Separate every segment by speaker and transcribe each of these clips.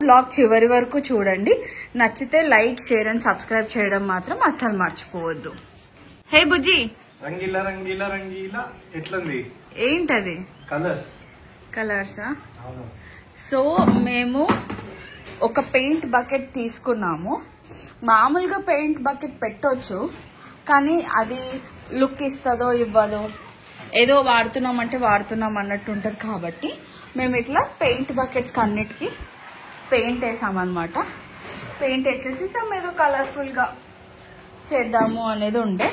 Speaker 1: Blog చివరి వరకు చూడండి. నచ్చితే లైక్, షేర్ అండ్ సబ్స్క్రైబ్ చేయడం మాత్రం అస్సలు మర్చిపోవద్దు. హే బుజ్జి,
Speaker 2: రంగీలా రంగీలా రంగీలా ఎట్లుంది?
Speaker 1: ఏంటది? కలర్సా? సో మేము ఒక పెయింట్ బకెట్ తీసుకున్నాము. మామూలుగా పెయింట్ బకెట్ పెట్టొచ్చు, కానీ అది లుక్ ఇస్తుందో ఇవ్వదో, ఏదో వాడుతున్నామంటే వాడుతున్నాం అన్నట్టు ఉంటుంది. కాబట్టి మేము ఇట్లా పెయింట్ బకెట్స్కి అన్నిటికీ పెయింట్ వేసామన్నమాట. పెయింట్ వేసేసి సమ్ ఏదో కలర్ఫుల్గా చేద్దాము అనేది ఉండే,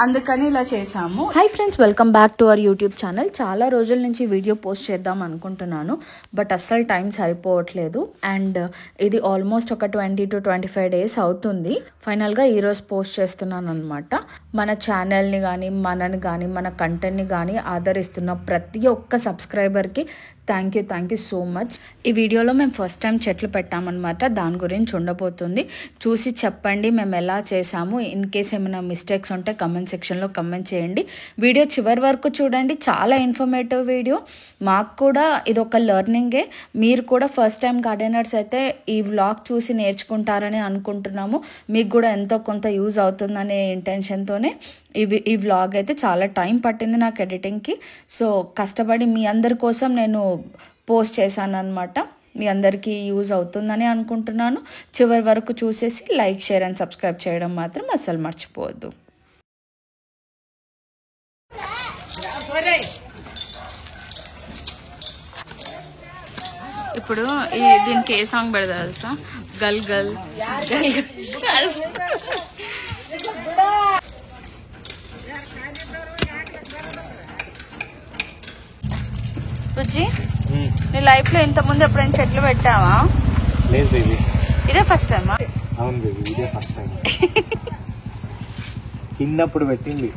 Speaker 1: అందుకని ఇలా చేసాము.
Speaker 3: Hi friends, welcome back to our YouTube channel. చాలా రోజుల నుంచి వీడియో పోస్ట్ చేద్దాం అనుకుంటున్నాను, బట్ అస్సలు టైం సరిపోవట్లేదు. అండ్ ఇది ఆల్మోస్ట్ ఒక 20 to 25 days అవుతుంది. ఫైనల్గా ఈరోజు పోస్ట్ చేస్తున్నాను అనమాట. మన ఛానల్ని కానీ మనని కానీ మన కంటెంట్ని కానీ ఆదరిస్తున్న ప్రతి ఒక్క సబ్స్క్రైబర్కి థ్యాంక్ యూ సో మచ్. ఈ వీడియోలో మేము ఫస్ట్ టైం చెట్లు పెట్టామన్నమాట. దాని గురించి ఉండబోతుంది. చూసి చెప్పండి మేము ఎలా చేసాము. ఇన్ కేస్ ఏమైనా మిస్టేక్స్ ఉంటే కమెంట్ సెక్షన్లో కమెంట్ చేయండి. వీడియో చివరి వరకు చూడండి, చాలా ఇన్ఫర్మేటివ్ వీడియో. మాకు కూడా ఇది ఒక లెర్నింగే. మీరు కూడా ఫస్ట్ టైం గార్డెనర్స్ అయితే ఈ వ్లాగ్ చూసి నేర్చుకుంటారని అనుకుంటున్నాము. మీకు కూడా ఎంతో కొంత యూజ్ అవుతుందనే ఇంటెన్షన్తోనే ఈ వ్లాగ్ అయితే చాలా టైం పట్టింది నాకు ఎడిటింగ్కి. సో కష్టపడి మీ అందరి కోసం నేను పోస్ట్ చేశాను అనమాట. మీ అందరికీ యూజ్ అవుతుందని అనుకుంటున్నాను. చివరి వరకు చూసేసి లైక్, షేర్ అండ్ సబ్స్క్రైబ్ చేయడం మాత్రం అస్సలు మర్చిపోవద్దు.
Speaker 1: ఇప్పుడు దీనికి ఏ సాంగ్ పెడతా తెలుసా? గల్ గల్ గల్ గల్. బుజ్జి, నీ లైఫ్ లో ఇంత ముందు ఎప్పుడైనా చెట్లు పెట్టావా?
Speaker 2: లేదు బేబీ,
Speaker 1: ఇదే ఫస్ట్ టైమా?
Speaker 2: అవును బేబీ, ఇదే ఫస్ట్ టైం. చిన్నప్పుడు పెట్టింది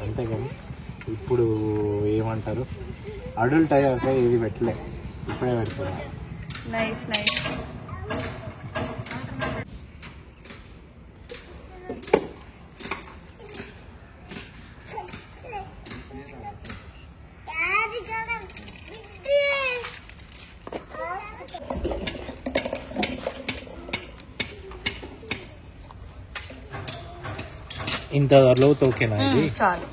Speaker 2: అంతేగాని ఇప్పుడు ఏమంటారు, అడల్ట్ అయ్యాక ఏది పెట్టలే, ఇప్పుడే పెడుతున్నా.
Speaker 1: Nice nice.
Speaker 2: ఇంత లోతు ఓకేనా? ఇది
Speaker 1: చాలు,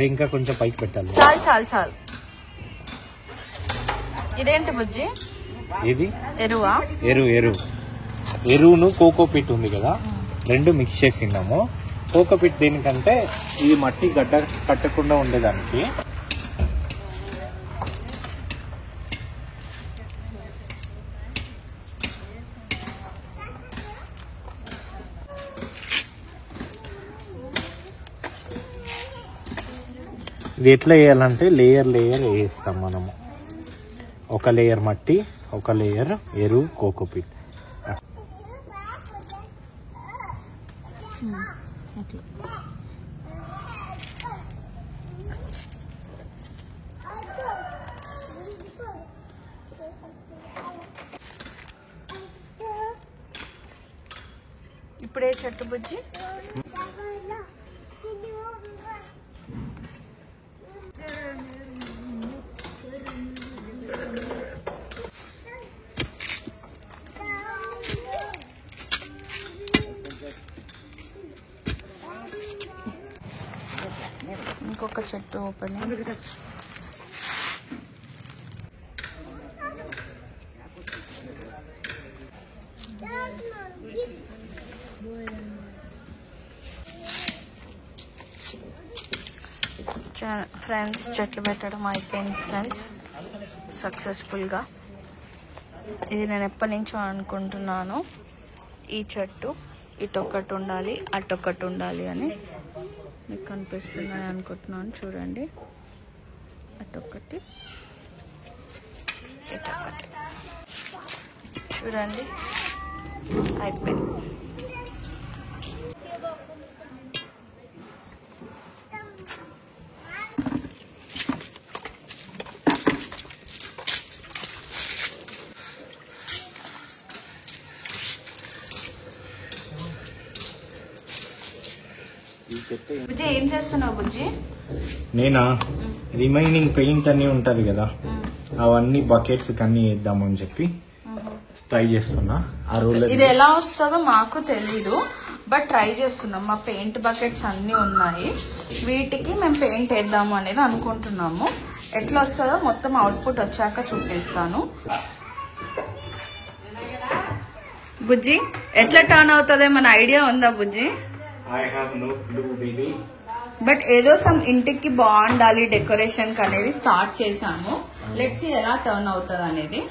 Speaker 2: ఇంకా కొంచెం పైకి పెట్టాలి.
Speaker 1: చాలు చాలు చాలు. ఇదేంటి బుజ్జి?
Speaker 2: ఇది
Speaker 1: ఎరువా?
Speaker 2: ఎరువును కోకోపిట్ ఉంది కదా, రెండు మిక్స్ చేసినాము. కోకోపిట్ దేనికంటే ఇది మట్టి గడ్డ కట్టకుండా ఉండేదానికి. ఇది ఎట్లా వేయాలంటే లేయర్ వేస్తాం మనము. ఒక లేయర్ మట్టి, ఒక లేయర్ ఎరువు, కోకోపిట్.
Speaker 1: ఇప్పుడే చెట్టు బుజ్జి. ఇంకొక చెట్టు ఓపెన్. ఫ్రెండ్స్, చెట్లు పెట్టడం అయిపోయింది ఫ్రెండ్స్ సక్సెస్ఫుల్గా. ఇది నేను ఎప్పటి నుంచో అనుకుంటున్నాను, ఈ చెట్టు ఇటొక్కటి ఉండాలి అటొక్కటి ఉండాలి అని. మీకు కనిపిస్తున్నాయి అనుకుంటున్నాను, చూడండి. అటొక్కటి ఇటొక్కటి, చూడండి అయిపోయింది. బుజ్జి ఏం చేస్తున్నావు బుజ్జి?
Speaker 2: నేనా, రిమైనింగ్ పెయింట్ అన్ని ఉంటది కదా, అవన్నీ బకెట్స్ కన్నీ వేద్దామని చెప్పి ట్రై చేస్తున్నా. ఆ రోలర్
Speaker 1: ఇది ఎలా వస్తుందో మాకు తెలీదు, బట్ ట్రై చేస్తున్నాం. మా పెయింట్ బకెట్స్ అన్నీ ఉన్నాయి, వీటికి మేము పెయింట్ వేద్దాము అనేది అనుకుంటున్నాము. ఎట్లా వస్తుందో మొత్తం అవుట్పుట్ వచ్చాక చూపిస్తాను. బుజ్జి ఎట్లా టర్న్ అవుతుందో మన ఐడియా ఉందా బుజ్జి?
Speaker 2: I have no clue baby.
Speaker 1: But ఏదో సమ్ ఇంటికి బాగుండాలి డెకరేషన్ అనేది స్టార్ట్ చేసాము. లెట్స్ సీ ఎలా టర్న్ అవుతుంది అనేది.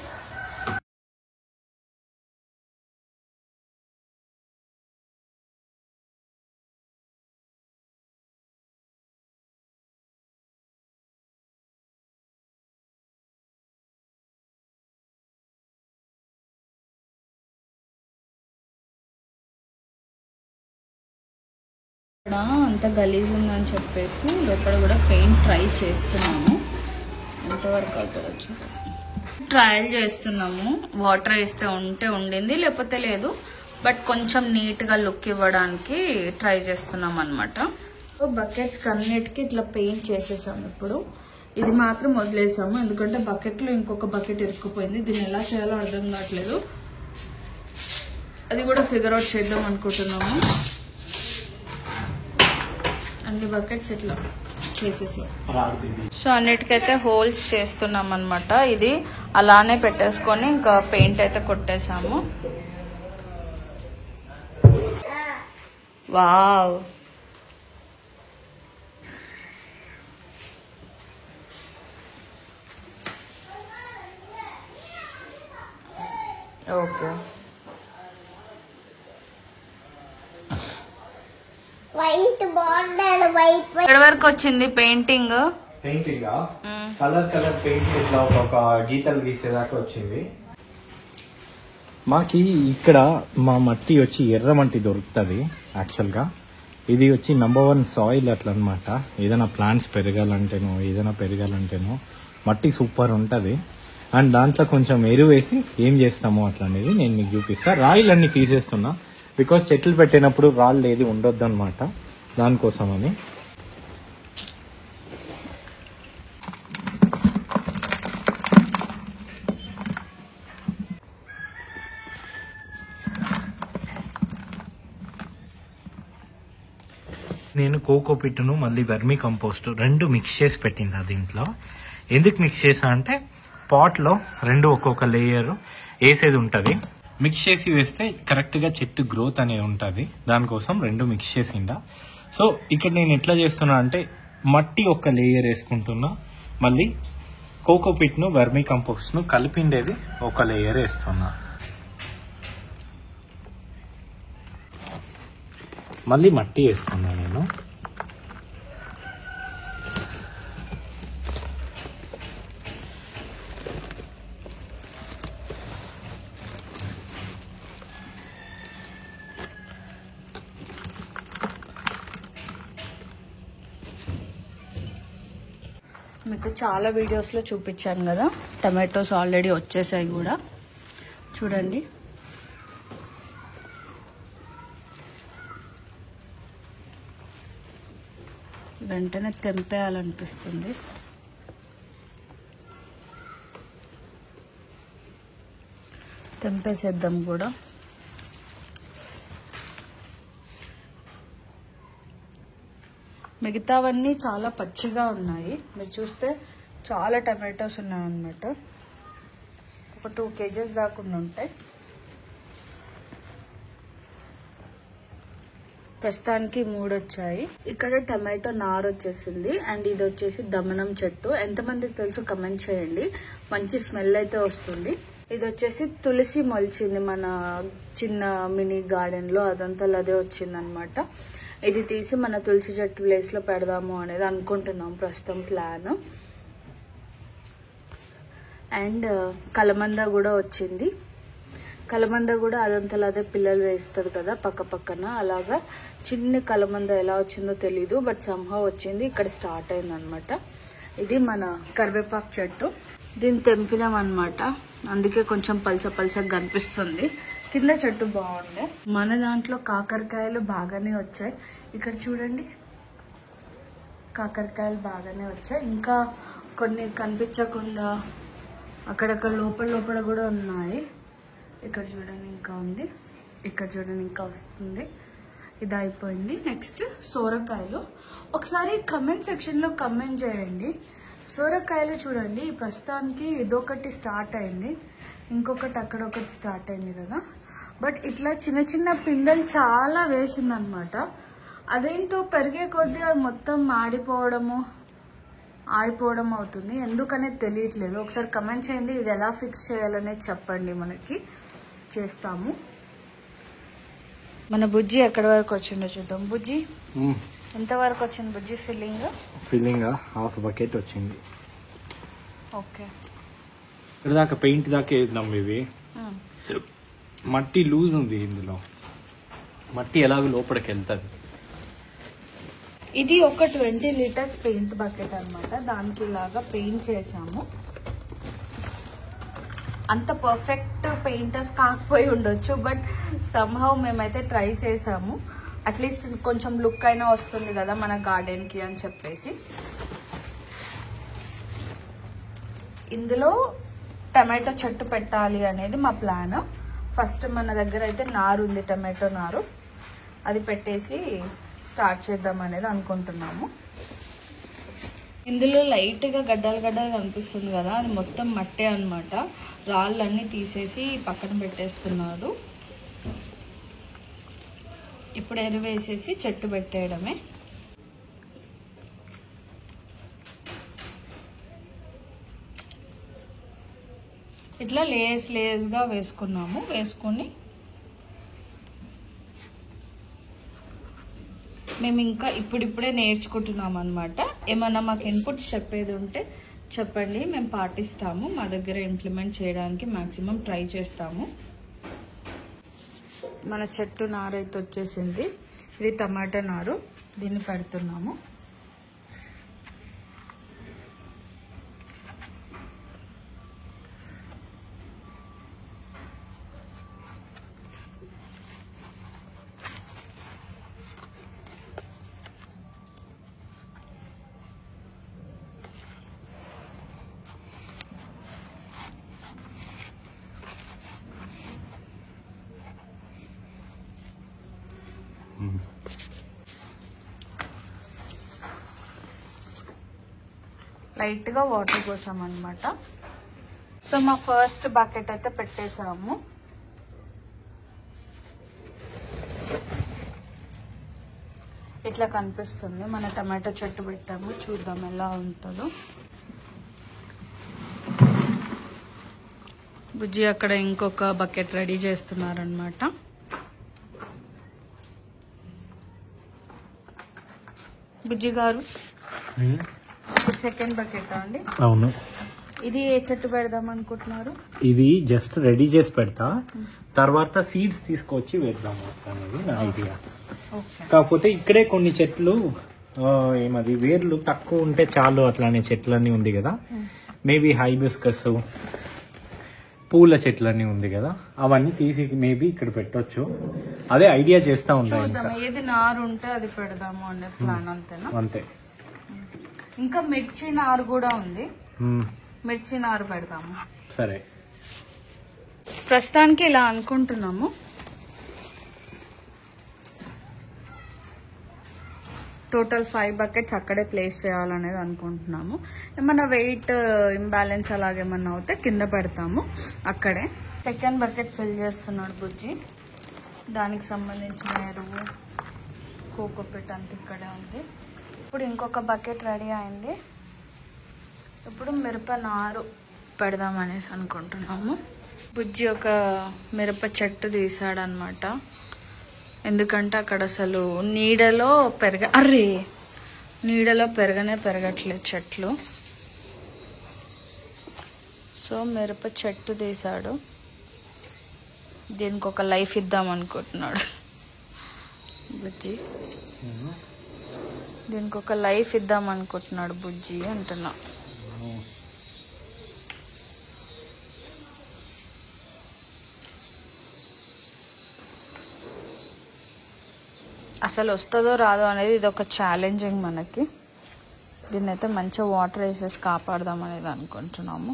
Speaker 1: ఇక్కడ అంత గలీజ్ ఉందని చెప్పేసి లోపల కూడా పెయింట్ ట్రై చేస్తున్నాము. ఎంతవరకు అవుతుందో ట్రయల్ చేస్తున్నాము. వాటర్ వేస్తే ఉంటే ఉండింది, లేకపోతే లేదు. బట్ కొంచెం నీట్గా లుక్ ఇవ్వడానికి ట్రై చేస్తున్నాం అనమాట. బకెట్స్ అన్నిటికీ ఇట్లా పెయింట్ చేసేసాము. ఇప్పుడు ఇది మాత్రం వదిలేసాము, ఎందుకంటే బకెట్లో ఇంకొక బకెట్ ఇరుక్కుపోయింది. దీన్ని ఎలా చేయాలో అర్థం కావట్లేదు. అది కూడా ఫిగర్ అవుట్ చేద్దాం అనుకుంటున్నాము. అన్ని బకెట్స్ ఇట్లా చేసేసాం. సో అన్నిటికైతే హోల్స్ చేస్తున్నాం అనమాట. ఇది అలానే పెట్టేసుకొని ఇంకా పెయింట్ అయితే కొట్టేసాము. Wow, okay.
Speaker 4: White border white
Speaker 1: ఎక్కడి వరకు వచ్చింది పెయింటింగ్?
Speaker 2: పెయింటింగ్ కలర్ పెయింట్ ఇట్లా ఒక గీతలు గీసేదాకా వచ్చింది. మాకి ఇక్కడ మా మట్టి వచ్చి ఎర్ర మట్టి దొరుకుతుంది. యాక్చువల్గా ఇది వచ్చి నంబర్ 1 సాయిల్ అట్లా అనమాట. ఏదైనా ప్లాంట్స్ పెరగాలంటేనో మట్టి సూపర్ ఉంటుంది. అండ్ దాంట్లో కొంచెం ఎరువు వేసి ఏం చేస్తామో అట్లా అనేది నేను మీకు చూపిస్తా. రాయిలన్నీ తీసేస్తున్నా, బికాస్ చెట్లు పెట్టినప్పుడు రాళ్ళు ఏది ఉండొద్దు అనమాట, దానికోసమని. నేను కోకోపిట్ను మళ్ళీ వెర్మీ కంపోస్ట్ 2 మిక్స్ చేసి పెట్టింది దీంట్లో. ఎందుకు మిక్స్ చేసా అంటే పాట్లో 2 ఒక్కొక్క లేయర్ వేసేది ఉంటుంది. మిక్స్ చేసి వేస్తే కరెక్ట్గా చెట్టు గ్రోత్ అనేది ఉంటుంది. దానికోసం 2 మిక్స్ చేసిండా. సో ఇక్కడ నేను ఎట్లా చేస్తున్నా అంటే మట్టి ఒక లేయర్ వేసుకుంటున్నా, మళ్ళీ కోకోపిట్ను వెర్మీ కంపోస్ట్ను కలిపిండేది ఒక లేయర్ వేస్తున్నా. మళ్ళీ మట్టి వేస్తున్నా నేను.
Speaker 1: మీకు చాలా వీడియోస్లో చూపించాను కదా, టమాటోస్ ఆల్రెడీ వచ్చేసాయి కూడా. చూడండి, వెంటనే తెంపేయాలనిపిస్తుంది. తెంపేసేద్దాం కూడా. మిగతావన్నీ చాలా పచ్చిగా ఉన్నాయి. మీరు చూస్తే చాలా టమాటోస్ ఉన్నాయన్నమాట. ఒక 2 kgs దాకా ఉంటాయి. ప్రస్తుతానికి 3 వచ్చాయి. ఇక్కడ టమాటో నారు వచ్చేసింది. అండ్ ఇది వచ్చేసి దమనం చెట్టు. ఎంతమందికి తెలుసు కమెంట్ చేయండి. మంచి స్మెల్ అయితే వస్తుంది. ఇది వచ్చేసి తులసి మొలిచింది మన చిన్న మినీ గార్డెన్ లో, అదంతా అదే వచ్చింది అనమాట. ఇది తీసి మన తులసి చెట్టు ప్లేస్ లో పెడదాము అనేది అనుకుంటున్నాం ప్రస్తుతం ప్లాన్. అండ్ కలమంద కూడా వచ్చింది. కలమంద కూడా అదంతా అదే పిల్లలు వేస్తుంది కదా పక్క పక్కన, అలాగా చిన్న కలమంద ఎలా వచ్చిందో తెలీదు, బట్ సంహవ్ వచ్చింది. ఇక్కడ స్టార్ట్ అయింది అనమాట. ఇది మన కరివేపాకు చెట్టు. దీన్ని తెంపినాం అనమాట, అందుకే కొంచెం పల్చగా కనిపిస్తుంది. కింద చెట్టు బాగుండే. మన దాంట్లో కాకరకాయలు బాగానే వచ్చాయి. ఇక్కడ చూడండి, కాకరకాయలు బాగానే వచ్చాయి. ఇంకా కొన్ని కనిపించకుండా అక్కడక్కడ లోపల కూడా ఉన్నాయి. ఇక్కడ చూడండి ఇంకా ఉంది, ఇక్కడ చూడండి ఇంకా వస్తుంది. ఇది అయిపోయింది. నెక్స్ట్ సోరకాయలు. ఒకసారి కమెంట్ సెక్షన్లో కమెంట్ చేయండి. సోరకాయలు చూడండి, ప్రస్తుతానికి ఇదొకటి స్టార్ట్ అయింది, ఇంకొకటి అక్కడ ఒకటి స్టార్ట్ అయింది కదా. బట్ ఇట్లా చిన్న చిన్న పిందెలు చాలా వేసిందనమాట. అదేంటో పెరిగే కొద్దీ అది మొత్తం ఆడిపోవడం అవుతుంది. ఎందుకనేది తెలియట్లేదు. ఒకసారి కమెంట్ చేయండి, ఇది ఎలా ఫిక్స్ చేయాలనేది చెప్పండి, మనకి చేస్తాము. మన బుజ్జి ఎక్కడి వరకు వచ్చిందో చూద్దాం. బుజ్జి ఎంతవరకు వచ్చింది బుజ్జి? ఫిల్లింగ్
Speaker 2: హాఫ్ బకెట్ వచ్చింది.
Speaker 1: ఓకే,
Speaker 2: ఇక్కడ దాకా పెయింట్ దాకా వేద్దాం. ఇవి మట్టి లూజ్ ఉంది, ఇందులో మట్టి ఎలాగో లోపలికి వెళ్తుంది.
Speaker 1: ఇది ఒక 20 లీటర్స్ పెయింట్ బకెట్ అన్నమాట. దానికి ఇలాగా పెయింట్ చేసాము. అంత పర్ఫెక్ట్ పెయింటర్స్ కాకపోయి ఉండొచ్చు, బట్ సమ్హౌ మేమైతే ట్రై చేసాము. అట్లీస్ట్ కొంచెం లుక్ అయినా వస్తుంది కదా మన గార్డెన్కి అని చెప్పేసి. ఇందులో టమాటో చెట్టు పెట్టాలి అనేది మా ప్లాన్. ఫస్ట్ మన దగ్గర అయితే నారు ఉంది, టమాటో నారు, అది పెట్టేసి స్టార్ట్ చేద్దాం అనేది అనుకుంటున్నాము. ఇందులో లైట్గా గడ్డలు కనిపిస్తుంది కదా, అది మొత్తం మట్టే అన్నమాట. రాళ్ళన్నీ తీసేసి పక్కన పెట్టేస్తున్నారు. ఇప్పుడు ఎరువు వేసేసి చెట్టు పెట్టేయడమే. ఇట్లా లేయర్స్గా వేసుకున్నాము. వేసుకొని మేము ఇంకా ఇప్పుడిప్పుడే నేర్చుకుంటున్నాం అనమాట. ఏమన్నా మాకు ఇన్పుట్స్ చెప్పేది ఉంటే చెప్పండి, మేము పాటిస్తాము. మా దగ్గర ఇంప్లిమెంట్ చేయడానికి మాక్సిమం ట్రై చేస్తాము. మన చెట్టు నారు అయితే వచ్చేసింది. ఇది టమాటా నారు, దీన్ని పెడుతున్నాము. లైట్గా వాటర్ పోసాం అనమాట. సో మా ఫస్ట్ బకెట్ అయితే పెట్టేసాము. ఇట్లా కనిపిస్తుంది. మన టమాటో చెట్టు పెట్టాము, చూద్దాం ఎలా ఉంటుందో. బుజ్జి అక్కడ ఇంకొక బకెట్ రెడీ చేస్తున్నారనమాట. బుజ్జి గారు, సెకండ్ బకెట్ అండి?
Speaker 2: అవును.
Speaker 1: ఇది ఏ చెట్టు పెడదాం అనుకుంటున్నారు?
Speaker 2: ఇది జస్ట్ రెడీ చేసి పెడతా, తర్వాత సీడ్స్ తీసుకొచ్చి వేద్దాం అనేది నా ఐడియా. కాకపోతే ఇక్కడే కొన్ని చెట్లు ఏమది వేర్లు తక్కువ ఉంటే చాలు అట్లానే చెట్లన్నీ ఉంది కదా. మేబీ హైబిస్కస్ పూల చెట్లన్నీ ఉంది కదా, అవన్నీ తీసి మేబీ ఇక్కడ పెట్టొచ్చు. అదే ఐడియా చేస్తా ఉంటాం.
Speaker 1: ఏది నారు ఉంటే అది పెడదాము అనే ప్లాన్. అంతేనా?
Speaker 2: అంతే.
Speaker 1: ఇంకా మిర్చి నారు కూడా ఉంది, మిర్చి నారు పెడతాము.
Speaker 2: సరే,
Speaker 1: ప్రస్తుతానికి ఇలా అనుకుంటున్నాము. టోటల్ 5 బకెట్స్ అక్కడే ప్లేస్ చేయాలనేది అనుకుంటున్నాము. ఏమన్నా వెయిట్ ఇంబ్యాలెన్స్ అలాగేమన్నా అవుతే కింద పెడతాము అక్కడే. సెకండ్ బకెట్ ఫిల్ చేస్తున్నాడు బుజ్జి. దానికి సంబంధించిన ఎరువు, కోకోపిట్ అంతా ఇక్కడే ఉంది. ఇప్పుడు ఇంకొక బకెట్ రెడీ అయింది. ఇప్పుడు మిరప నారు పెడదామనేసి అనుకుంటున్నాము. బుజ్జి ఒక మిరప చెట్టు తీసాడనమాట. ఎందుకంటే అక్కడ అసలు నీడలో పెరగట్లేదు చెట్లు. సో మిరప చెట్టు తీసాడు, దీనికి ఒక లైఫ్ ఇద్దాం అనుకుంటున్నాడు బుజ్జి. దీనికి ఒక లైఫ్ ఇద్దాం అనుకుంటున్నాడు బుజ్జి అంటున్నా. అసలు వస్తుందో రాదో అనేది ఇది ఒక ఛాలెంజింగ్ మనకి. దీన్నైతే మంచిగా వాటర్ వేసేసి కాపాడదాం అనేది అనుకుంటున్నాము.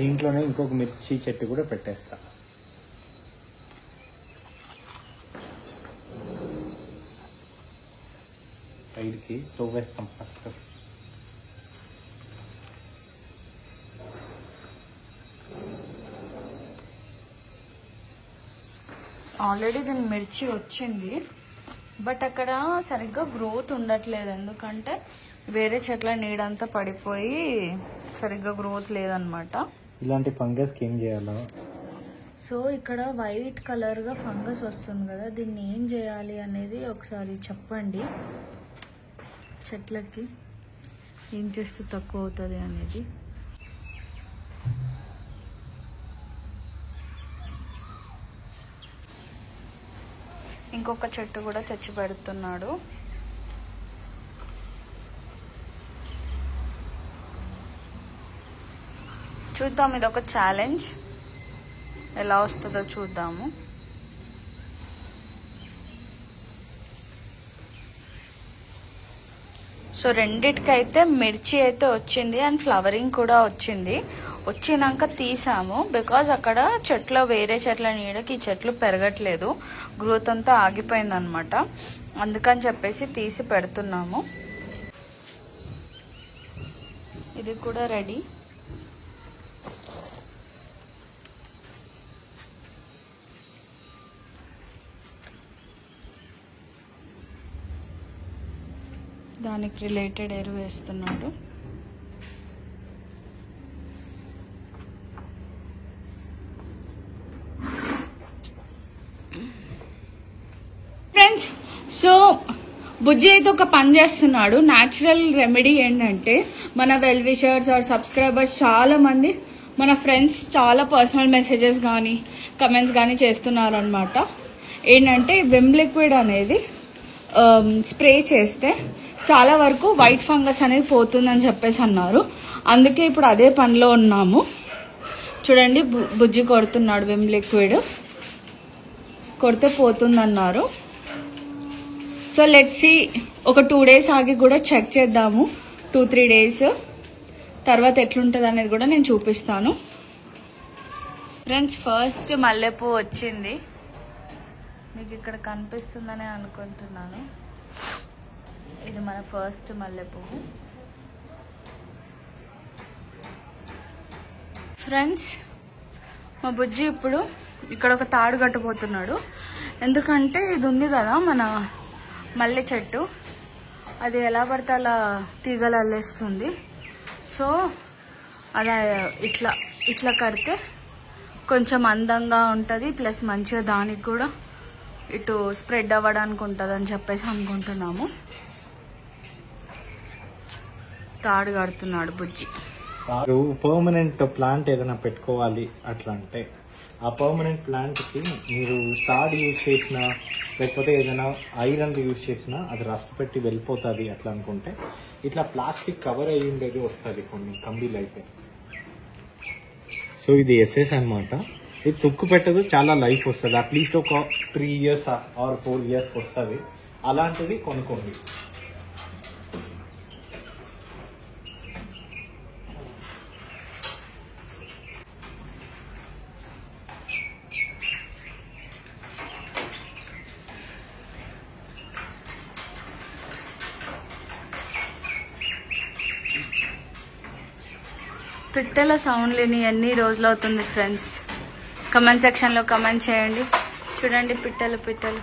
Speaker 2: దీంట్లోనే ఇంకొక మిర్చి చెట్టు కూడా పెట్టేస్తా. సైడ్కి తోవేస్తాం ఫస్ట్.
Speaker 1: ఆల్రెడీ దీని మిర్చి వచ్చింది, బట్ అక్కడ సరిగ్గా గ్రోత్ ఉండట్లేదు. ఎందుకంటే వేరే చెట్ల నీడంతా పడిపోయి సరిగ్గా గ్రోత్ లేదనమాట.
Speaker 2: ఇలాంటి ఫంగస్కి ఏం చేయాలో?
Speaker 1: సో ఇక్కడ వైట్ కలర్గా ఫంగస్ వస్తుంది కదా, దీన్ని ఏం చేయాలి అనేది ఒకసారి చెప్పండి. చెట్లకి ఏం చేస్తే తక్కువ అవుతుంది అనేది. ఇంకొక చెట్టు కూడా తెచ్చి పెడుతున్నాడు. చూద్దాం, ఇది ఒక ఛాలెంజ్, ఎలా వస్తుందో చూద్దాము. సో రెండిటికైతే మిర్చి అయితే వచ్చింది అండ్ ఫ్లవరింగ్ కూడా వచ్చింది. వచ్చినాక తీసాము, బికాజ్ అక్కడ చెట్లు వేరే చెట్ల నీడకి ఈ చెట్లు పెరగట్లేదు, గ్రోత్ అంతా ఆగిపోయింది అనమాట. అందుకని చెప్పేసి తీసి పెడుతున్నాము. ఇది కూడా రెడీ. దానికి రిలేటెడ్ ఎరువు వేస్తున్నాడు. ఫ్రెండ్స్, సో బుజ్జి అయితే ఒక పని చేస్తున్నాడు. న్యాచురల్ రెమెడీ ఏంటంటే, మన వెల్ విషర్స్ ఆర్ సబ్స్క్రైబర్స్ చాలా మంది, మన ఫ్రెండ్స్ చాలా పర్సనల్ మెసేజెస్ కానీ కమెంట్స్ కానీ చేస్తున్నారు అనమాట. ఏంటంటే విమ్ లిక్విడ్ అనేది స్ప్రే చేస్తే చాలా వరకు వైట్ ఫంగస్ అనేది పోతుందని చెప్పేసి అన్నారు. అందుకే ఇప్పుడు అదే పనిలో ఉన్నాము. చూడండి, బుజ్జి కొడుతున్నాడు విమ్ లిక్విడ్, కొడితే పోతుందన్నారు. సో లెట్స్ సీ, ఒక 2 days ఆగి కూడా చెక్ చేద్దాము. 2-3 days తర్వాత ఎట్లుంటుంది అనేది కూడా నేను చూపిస్తాను. ఫ్రెండ్స్, ఫస్ట్ మల్లెపూ వచ్చింది. మీకు ఇక్కడ కనిపిస్తుందని అనుకుంటున్నాను. ఇది మన ఫస్ట్ మల్లెపువ్వు. ఫ్రెండ్స్, మా బుజ్జి ఇప్పుడు ఇక్కడ ఒక తాడు కట్టబోతున్నాడు. ఎందుకంటే ఇది ఉంది కదా మన మల్లె చెట్టు, అది ఎలా పడితే అలా తీగలు అల్లేస్తుంది. సో అలా ఇట్లా ఇట్లా కడితే కొంచెం అందంగా ఉంటుంది, ప్లస్ మంచిగా దానికి కూడా ఇటు స్ప్రెడ్ అవ్వడానికి ఉంటుంది అని చెప్పేసి అనుకుంటున్నాము. తాడు కడుతున్నాడు బుజ్జి.
Speaker 2: పర్మనెంట్ ప్లాంట్ ఏదైనా పెట్టుకోవాలి అట్లా అంటే, ఆ పర్మనెంట్ ప్లాంట్కి మీరు తాడు యూజ్ చేసినా లేకపోతే ఏదైనా ఐరన్ యూజ్ చేసినా అది రస్ట్ పెట్టి వెళ్ళిపోతుంది. అట్లా అనుకుంటే ఇట్లా ప్లాస్టిక్ కవర్ అయ్యి ఉండేది వస్తుంది కొన్ని కంబీలు అయితే. సో ఇది ఎస్ఎస్ అనమాట. ఇది తుక్కు పెట్టదు, చాలా లైఫ్ వస్తుంది. అట్లీస్ట్ ఒక 3 years ఆర్ 4 years వస్తుంది. అలాంటివి కొనుక్కోండి.
Speaker 1: పిట్టల సౌండ్ లేని ఎన్ని రోజులు అవుతుంది ఫ్రెండ్స్? కమెంట్ సెక్షన్లో కమెంట్ చేయండి. చూడండి, పిట్టలు పిట్టలు.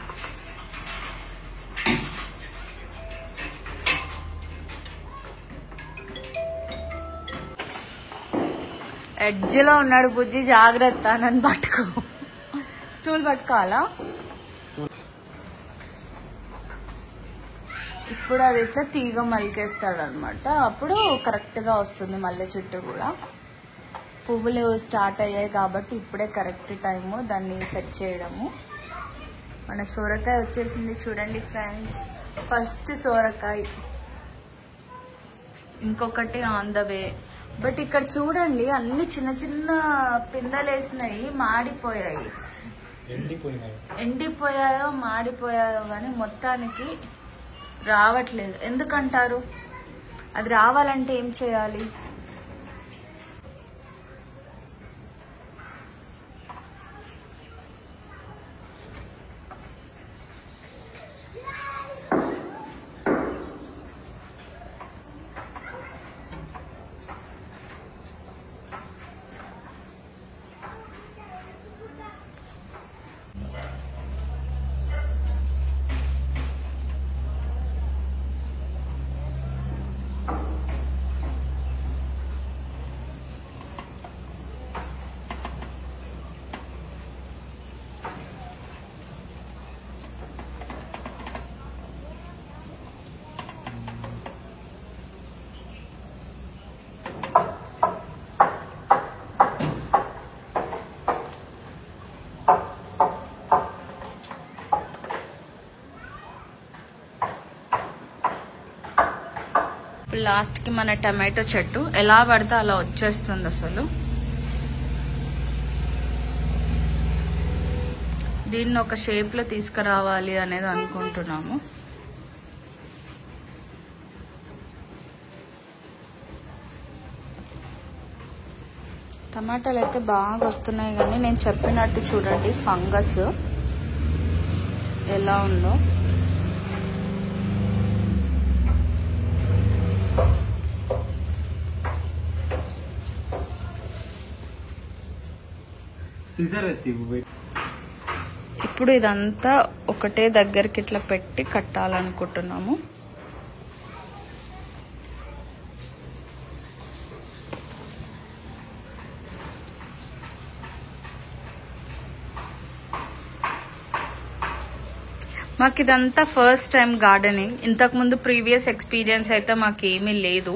Speaker 1: ఎడ్జ్లో ఉన్నాడు బుజ్జి, జాగ్రత్త, నన్ను పట్టుకో. స్టూల్ పట్టుకోవాలా? ఇప్పుడు అది ఇట్లా తీగ మలికేస్తాడు అనమాట. అప్పుడు కరెక్ట్గా వస్తుంది మల్లె చుట్టూ కూడా. పువ్వులు స్టార్ట్ అయ్యాయి కాబట్టి ఇప్పుడే కరెక్ట్ టైము దాన్ని సెట్ చేయడము. మన సోరకాయ వచ్చేసింది చూడండి ఫ్రెండ్స్. ఫస్ట్ సోరకాయ, ఇంకొకటి ఆన్ ద వే. బట్ ఇక్కడ చూడండి, అన్ని చిన్న చిన్న పిందెలు వేసినాయి, మాడిపోయాయి. ఎండిపోయాయో మాడిపోయాయో కానీ మొత్తానికి రావట్లేదు. ఎందుకంటారు? అది రావాలంటే ఏం చేయాలి? ఇప్పుడు లాస్ట్కి మన టమాటో చెట్టు ఎలా పడితే అలా వచ్చేస్తుంది అసలు. దీన్ని ఒక షేప్లో తీసుకురావాలి అనేది అనుకుంటున్నాము. టమాటాలు అయితే బాగా వస్తున్నాయి, కానీ నేను చెప్పినట్టు చూడండి ఫంగస్ ఎలా ఉందో. ఇప్పుడు ఇదంతా ఒకటే దగ్గరికి ఇట్లా పెట్టి కట్టాలనుకుంటున్నాము. మాకు ఇదంతా ఫస్ట్ టైం గార్డెనింగ్. ఇంతకుముందు ప్రీవియస్ ఎక్స్పీరియన్స్ అయితే మాకు ఏమీ లేదు.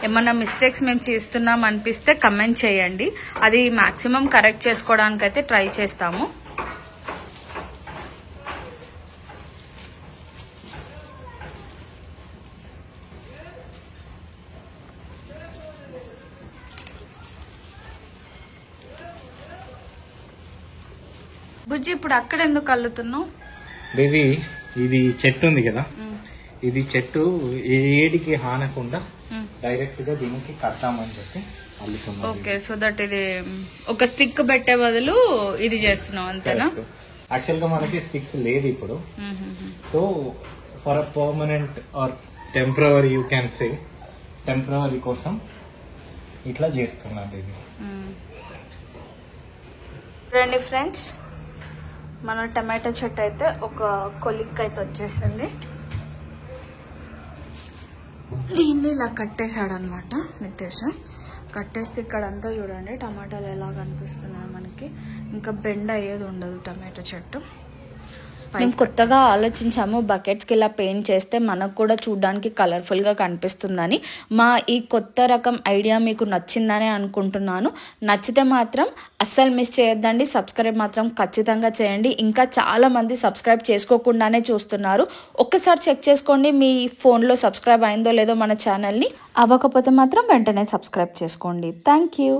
Speaker 1: ఏమన్నా మిస్టేక్స్ మేము చేస్తున్నాం అనిపిస్తే కమెంట్ చేయండి, అది మాక్సిమం కరెక్ట్ చేసుకోవడానికి అయితే ట్రై చేస్తాము. బుజ్జి ఇప్పుడు అక్కడ ఎందుకు అల్లుతున్నావు?
Speaker 2: ఇది చెట్టు ఉంది కదా, ఇది చెట్టు ఏడికి హానకుండా డైరెక్ట్ గా దీనికి కడతామని చెప్పి అల్లుతున్నాం.
Speaker 1: ఓకే, సో దట్ ఇది ఒక స్టిక్ పెట్టే బదులు ఇది చేస్తున్నాం అంతేనా?
Speaker 2: యాక్చువల్ గా మనకి స్టిక్స్ లేదు ఇప్పుడు. So for a permanent or temporary, you can say temporary కోసం ఇట్లా చేస్తున్నాం ఇది.
Speaker 1: రండి ఫ్రెండ్స్, మన టమాటో చెట్టు అయితే ఒక కొలిక్ అయితే వచ్చేసింది. దీన్ని ఇలా కట్టేశాడు అనమాట నితేష్. కట్టేస్తే ఇక్కడ అంతా చూడండి టమాటాలు ఎలా కనిపిస్తున్నాయి మనకి. ఇంకా బెండ్ అయ్యేది ఉండదు టమాటో చెట్టు.
Speaker 3: మేము కొత్తగా ఆలోచించాము, బకెట్స్కి ఇలా పెయింట్ చేస్తే మనకు కూడా చూడడానికి కలర్ఫుల్గా కనిపిస్తుందని. మా ఈ కొత్త రకం ఐడియా మీకు నచ్చిందని అనుకుంటున్నాను. నచ్చితే మాత్రం అస్సలు మిస్ చేయొద్దండి, సబ్స్క్రైబ్ మాత్రం ఖచ్చితంగా చేయండి. ఇంకా చాలామంది సబ్స్క్రైబ్ చేసుకోకుండానే చూస్తున్నారు. ఒక్కసారి చెక్ చేసుకోండి మీ ఫోన్లో సబ్స్క్రైబ్ అయిందో లేదో మన ఛానల్ని. అవ్వకపోతే మాత్రం వెంటనే సబ్స్క్రైబ్ చేసుకోండి. Thank you.